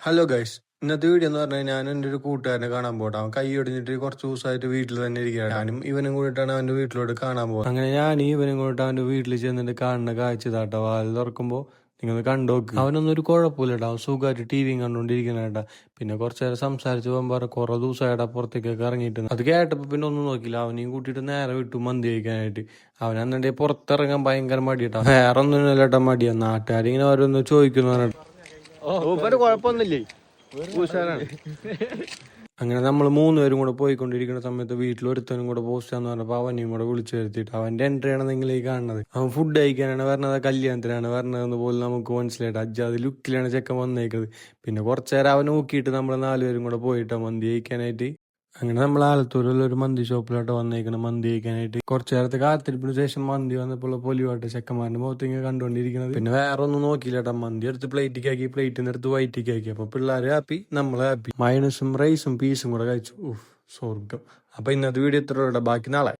Hello guys, ഇന്നത്തെ video എന്ന് പറഞ്ഞാൽ ഞാൻ എൻ്റെ ഒരു കൂട്ടുകാരനെ കാണാൻ പോട്ടെ. അവൻ കൈ ഒടിഞ്ഞിട്ട് കുറച്ച് ദിവസമായിട്ട് വീട്ടിൽ തന്നെ ഇരിക്കുകയാണ്. ഞാനും ഇവനും കൂടിയിട്ടാണ് അവൻ്റെ വീട്ടിലോട്ട് കാണാൻ പോകുന്നത്. അങ്ങനെ ഞാൻ ഇവനും കൂടിയിട്ട് അവൻ്റെ വീട്ടിൽ ചെന്നിട്ട് കാണുന്ന കാഴ്ച താട്ടോ. വാതിൽ തുറക്കുമ്പോൾ നിങ്ങൾ കണ്ടു നോക്ക്. അവനൊന്നും ഒരു കുഴപ്പമില്ല. അവൻ സുഖമായിട്ട് ടിവിയും കണ്ടുകൊണ്ടിരിക്കണേട്ടാ. പിന്നെ കുറച്ച് നേരം സംസാരിച്ച് പോകുമ്പോൾ കുറെ ദിവസമായിട്ട് പുറത്തേക്കൊക്കെ ഇറങ്ങിയിട്ട് അത് കേട്ടപ്പോൾ പിന്നെ ഒന്നും നോക്കില്ല. അവനെയും കൂട്ടിയിട്ട് നേരെ വിട്ടു മന്തി കഴിക്കാനായിട്ട്. അവൻ അന്നെ പുറത്തിറങ്ങാൻ ഭയങ്കര മടിയിട്ടാ. വേറെ ഒന്നും മടിയാ. നാട്ടുകാരിങ്ങനെ ഓരോന്ന് ചോദിക്കുന്നു. കുഴപ്പമൊന്നുമില്ലേ? അങ്ങനെ നമ്മൾ മൂന്നുപേരും കൂടെ പോയിക്കൊണ്ടിരിക്കുന്ന സമയത്ത് വീട്ടിൽ ഒരുത്തനും കൂടെ പോസ്റ്റാന്ന് പറഞ്ഞപ്പോൾ അവനെയും കൂടെ വിളിച്ചു വരുത്തിയിട്ട് അവന്റെ എൻട്രി ആണ് നിങ്ങൾ ഈ കാണുന്നത്. അവൻ ഫുഡ് കഴിക്കാനാണ് പറഞ്ഞത്, കല്യാണത്തിനാണ് പറഞ്ഞതെന്ന് പോലും നമുക്ക് മനസ്സിലായിട്ട് അജ്ജാത് ലുക്കിലാണ് ചെക്കൻ വന്നേക്കുന്നത്. പിന്നെ കുറച്ചു നേരം അവൻ നോക്കിയിട്ട് നമ്മൾ നാലുപേരും കൂടെ പോയിട്ടാ മന്തി കഴിക്കാനായിട്ട്. അങ്ങനെ നമ്മൾ ആലത്തൂരിലുള്ള ഒരു മന്തി ഷോപ്പിലോട്ട് വന്നേക്കണം മന്തി കഴിക്കാനായിട്ട്. കുറച്ചു നേരത്തെ കാത്തിരിപ്പിന് ശേഷം മന്തി വന്നപ്പോൾ പൊലിവാട്ട് ചെക്കന്മാരുടെ മുഖത്ത് ഇങ്ങനെ കണ്ടുകൊണ്ടിരിക്കുന്നത്. പിന്നെ വേറെ ഒന്നും നോക്കിയില്ലേട്ടാ, മന്തി എടുത്ത് പ്ലേറ്റിക്കാക്കി, പ്ലേറ്റിന് എടുത്ത് വൈറ്റിക്കാക്കി. അപ്പൊ പിള്ളേർ ഹാപ്പി, നമ്മൾ ഹാപ്പി. മൈനസും റൈസും പീസും കൂടെ കഴിച്ചു. സ്വർഗം. അപ്പൊ ഇന്നത്തെ വീഡിയോ ഇത്ര, ബാക്കി നാളെ.